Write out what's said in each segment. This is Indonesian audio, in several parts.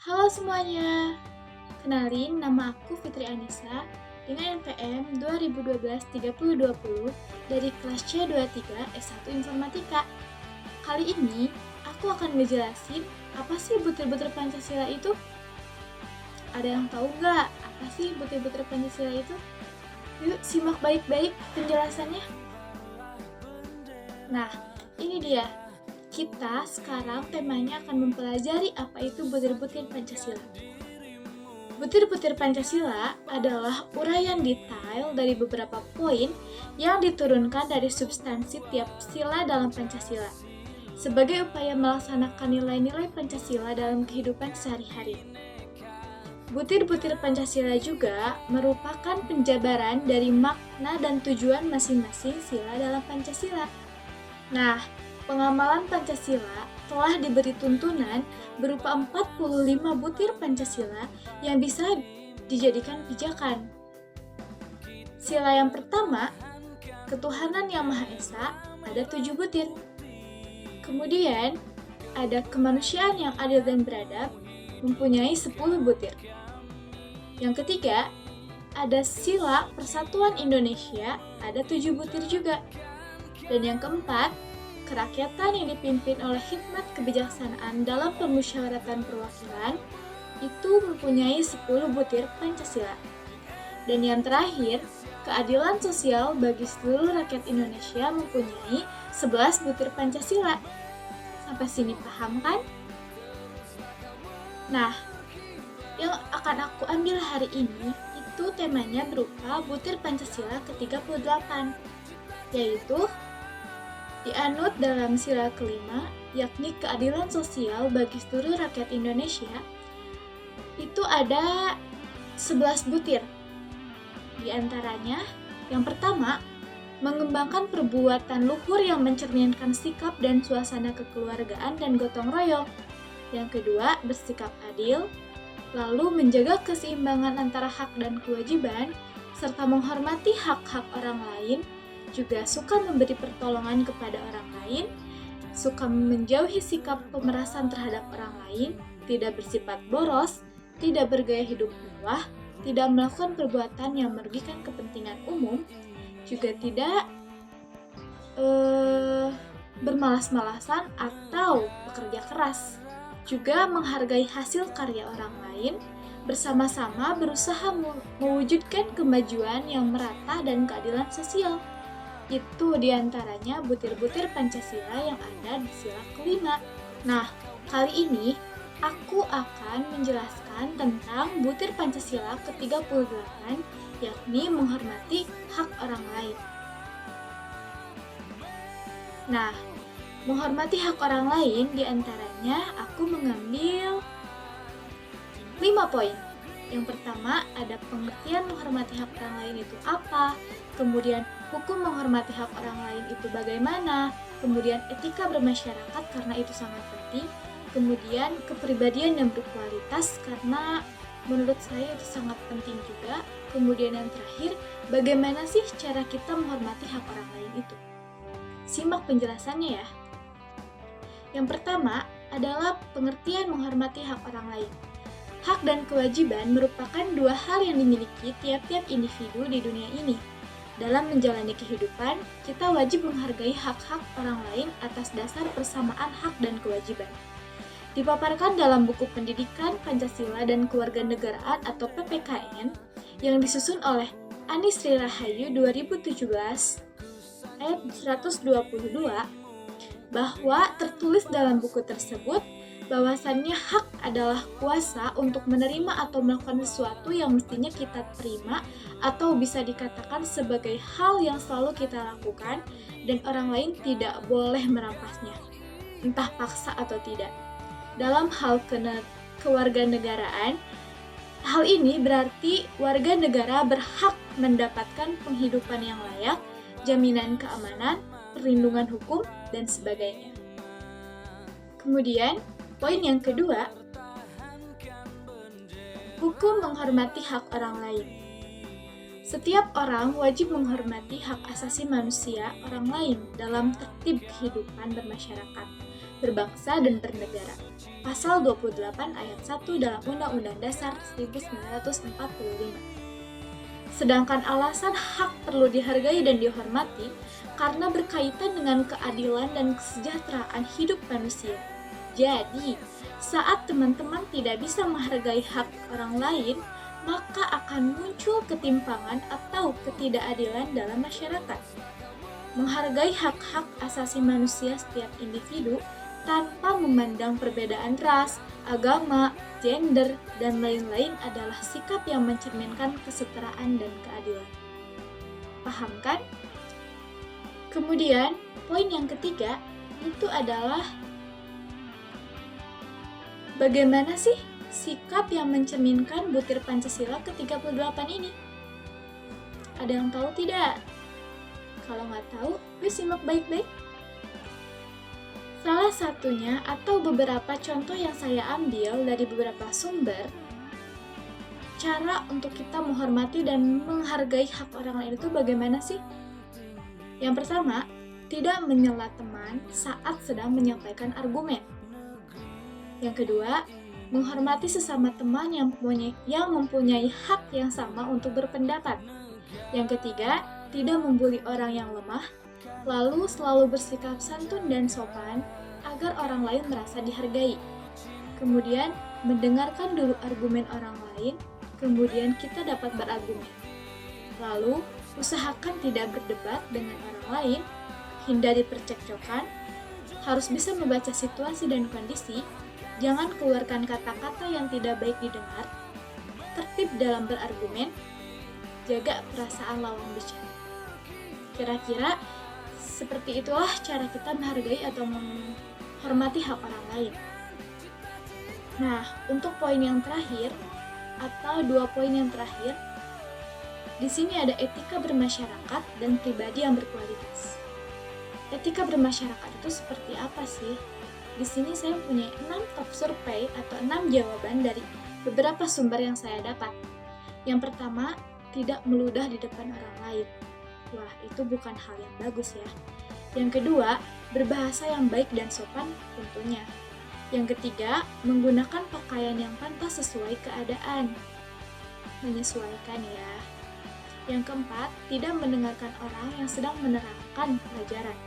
Halo semuanya, kenalin nama aku Fitri Anissa dengan NPM 2012-3020 dari kelas C23 S1 Informatika. Kali ini aku akan ngejelasin apa sih butir-butir Pancasila itu? Ada yang tahu nggak apa sih butir-butir Pancasila itu? Yuk simak baik-baik penjelasannya. Nah, ini dia. Kita sekarang temanya akan mempelajari apa itu butir-butir Pancasila. Butir-butir Pancasila adalah uraian detail dari beberapa poin yang diturunkan dari substansi tiap sila dalam Pancasila sebagai upaya melaksanakan nilai-nilai Pancasila dalam kehidupan sehari-hari. Butir-butir Pancasila juga merupakan penjabaran dari makna dan tujuan masing-masing sila dalam Pancasila. Nah, pengamalan Pancasila telah diberi tuntunan berupa 45 butir Pancasila yang bisa dijadikan pijakan. Sila yang pertama, ketuhanan yang Maha Esa, ada 7 butir. Kemudian, ada kemanusiaan yang adil dan beradab, mempunyai 10 butir. Yang ketiga, ada sila persatuan Indonesia, ada 7 butir juga. Dan yang keempat, kerakyatan yang dipimpin oleh hikmat kebijaksanaan dalam permusyawaratan perwakilan itu mempunyai 10 butir Pancasila. Dan yang terakhir, keadilan sosial bagi seluruh rakyat Indonesia mempunyai 11 butir Pancasila. Sampai sini paham kan? Nah, yang akan aku ambil hari ini itu temanya berupa butir Pancasila ke-38, yaitu dianut dalam sila kelima, yakni keadilan sosial bagi seluruh rakyat Indonesia, itu ada 11 butir. Di antaranya, yang pertama, mengembangkan perbuatan luhur yang mencerminkan sikap dan suasana kekeluargaan dan gotong royong. Yang kedua, bersikap adil, lalu menjaga keseimbangan antara hak dan kewajiban, serta menghormati hak-hak orang lain, juga suka memberi pertolongan kepada orang lain, suka menjauhi sikap pemerasan terhadap orang lain, tidak bersifat boros, tidak bergaya hidup mewah, tidak melakukan perbuatan yang merugikan kepentingan umum, juga tidak bermalas-malasan atau bekerja keras, juga menghargai hasil karya orang lain, bersama-sama berusaha mewujudkan kemajuan yang merata dan keadilan sosial. Itu diantaranya butir-butir Pancasila yang ada di sila kelima. Nah, kali ini aku akan menjelaskan tentang butir Pancasila ke-38, yakni menghormati hak orang lain. Nah, menghormati hak orang lain diantaranya aku mengambil 5 poin. Yang pertama, ada pengertian menghormati hak orang lain itu apa, kemudian hukum menghormati hak orang lain itu bagaimana, kemudian etika bermasyarakat karena itu sangat penting, kemudian kepribadian yang berkualitas karena menurut saya itu sangat penting juga, kemudian yang terakhir, bagaimana sih cara kita menghormati hak orang lain itu. Simak penjelasannya ya. Yang pertama adalah pengertian menghormati hak orang lain. Hak dan kewajiban merupakan dua hal yang dimiliki tiap-tiap individu di dunia ini. Dalam menjalani kehidupan, kita wajib menghargai hak-hak orang lain atas dasar persamaan hak dan kewajiban. Dipaparkan dalam buku Pendidikan Pancasila dan Kewarganegaraan atau PPKN yang disusun oleh Ani Sri Rahayu 2017 ayat 122 bahwa tertulis dalam buku tersebut bahwasannya hak adalah kuasa untuk menerima atau melakukan sesuatu yang mestinya kita terima atau bisa dikatakan sebagai hal yang selalu kita lakukan dan orang lain tidak boleh merampasnya, entah paksa atau tidak. Dalam hal kewarganegaraan, hal ini berarti warga negara berhak mendapatkan penghidupan yang layak, jaminan keamanan, perlindungan hukum, dan sebagainya. Kemudian, poin yang kedua, hukum menghormati hak orang lain. Setiap orang wajib menghormati hak asasi manusia orang lain dalam tertib kehidupan bermasyarakat. berbangsa dan bernegara. Pasal 28 ayat 1 dalam Undang-Undang Dasar 1945. Sedangkan alasan hak perlu dihargai dan dihormati karena berkaitan dengan keadilan dan kesejahteraan hidup manusia. Jadi, saat teman-teman tidak bisa menghargai hak orang lain, maka akan muncul ketimpangan atau ketidakadilan dalam masyarakat. Menghargai hak-hak asasi manusia setiap individu tanpa memandang perbedaan ras, agama, gender, dan lain-lain adalah sikap yang mencerminkan kesetaraan dan keadilan. Paham kan? Kemudian, poin yang ketiga itu adalah bagaimana sih sikap yang mencerminkan butir Pancasila ke-38 ini? Ada yang tahu tidak? Kalau nggak tahu, yuk simak baik-baik. Salah satunya atau beberapa contoh yang saya ambil dari beberapa sumber, cara untuk kita menghormati dan menghargai hak orang lain itu bagaimana sih? Yang pertama, tidak menyela teman saat sedang menyampaikan argumen. Yang kedua, menghormati sesama teman yang mempunyai hak yang sama untuk berpendapat. Yang ketiga, tidak membuli orang yang lemah, lalu selalu bersikap santun dan sopan agar orang lain merasa dihargai. Kemudian, mendengarkan dulu argumen orang lain, kemudian kita dapat berargumen. Lalu, usahakan tidak berdebat dengan orang lain, hindari percekcokan, harus bisa membaca situasi dan kondisi, jangan keluarkan kata-kata yang tidak baik didengar, tertib dalam berargumen, jaga perasaan lawan bicara. Kira-kira seperti itulah cara kita menghargai atau menghormati hak orang lain. Nah, untuk poin yang terakhir atau 2 poin yang terakhir, di sini ada etika bermasyarakat dan pribadi yang berkualitas. Etika bermasyarakat itu seperti apa sih? Di sini saya punya 6 top survei atau 6 jawaban dari beberapa sumber yang saya dapat. Yang pertama, tidak meludah di depan orang lain. Wah, itu bukan hal yang bagus ya. Yang kedua, berbahasa yang baik dan sopan tentunya. Yang ketiga, menggunakan pakaian yang pantas sesuai keadaan. Menyesuaikan ya. Yang keempat, tidak mendengarkan orang yang sedang menerangkan pelajaran.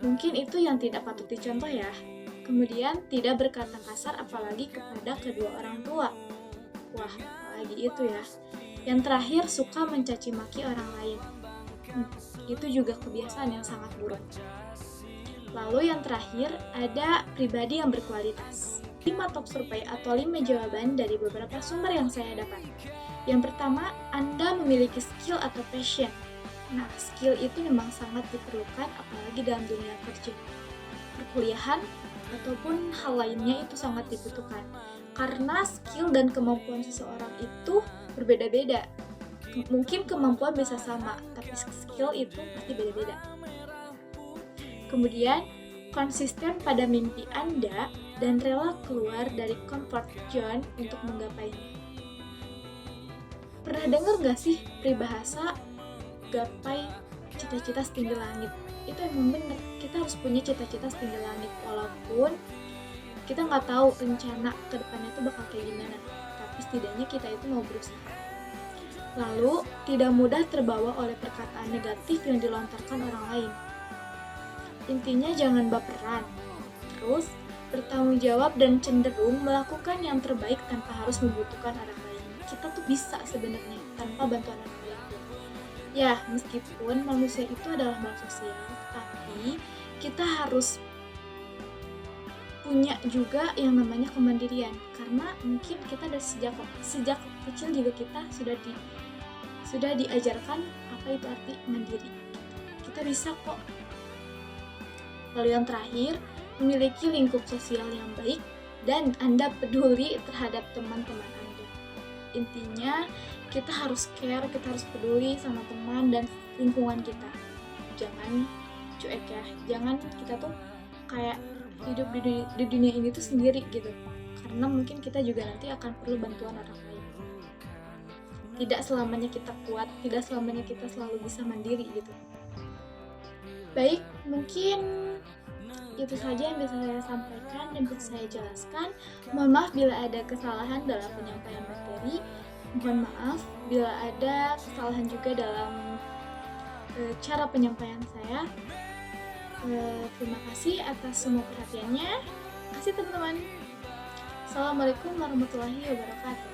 Mungkin itu yang tidak patut dicontoh ya. Kemudian, tidak berkata kasar apalagi kepada kedua orang tua. Wah, apalagi itu ya. Yang terakhir, suka mencaci maki orang lain. Itu juga kebiasaan yang sangat buruk. Lalu yang terakhir, ada pribadi yang berkualitas. 5 top survei atau 5 jawaban dari beberapa sumber yang saya dapat. Yang pertama, Anda memiliki skill atau passion. Nah, skill itu memang sangat diperlukan apalagi dalam dunia kerja. Perkuliahan ataupun hal lainnya itu sangat dibutuhkan. Karena skill dan kemampuan seseorang itu berbeda-beda. Mungkin kemampuan bisa sama, tapi skill itu pasti beda-beda. Kemudian, konsisten pada mimpi Anda dan rela keluar dari comfort zone untuk menggapainya. Pernah dengar gak sih peribahasa gapai cita-cita setinggi langit? Itu emang bener, kita harus punya cita-cita setinggi langit walaupun kita nggak tahu rencana ke depannya itu bakal kayak gimana, tapi setidaknya kita itu mau berusaha. Lalu, tidak mudah terbawa oleh perkataan negatif yang dilontarkan orang lain. Intinya jangan baperan. Terus, bertanggung jawab dan cenderung melakukan yang terbaik tanpa harus membutuhkan orang lain. Kita tuh bisa sebenarnya tanpa bantuan orang lain. Ya, meskipun manusia itu adalah makhluk sosial, tapi kita harus punya juga yang namanya kemandirian, karena mungkin kita dari sejak kecil juga kita sudah diajarkan apa itu arti mandiri. Kita bisa kok. Lalu yang terakhir, memiliki lingkup sosial yang baik dan Anda peduli terhadap teman-teman Anda. Intinya kita harus care, kita harus peduli sama teman dan lingkungan kita. Jangan cuek ya, jangan kita tuh kayak hidup di dunia ini tuh sendiri gitu, karena mungkin kita juga nanti akan perlu bantuan orang lain. Tidak selamanya kita kuat, tidak selamanya kita selalu bisa mandiri gitu. Baik, Mungkin itu saja yang bisa saya sampaikan dan bisa saya jelaskan. Mohon maaf bila ada kesalahan dalam penyampaian materi. Mohon maaf bila ada kesalahan juga dalam cara penyampaian saya. Terima kasih atas semua perhatiannya. Terima kasih teman-teman. Assalamualaikum warahmatullahi wabarakatuh.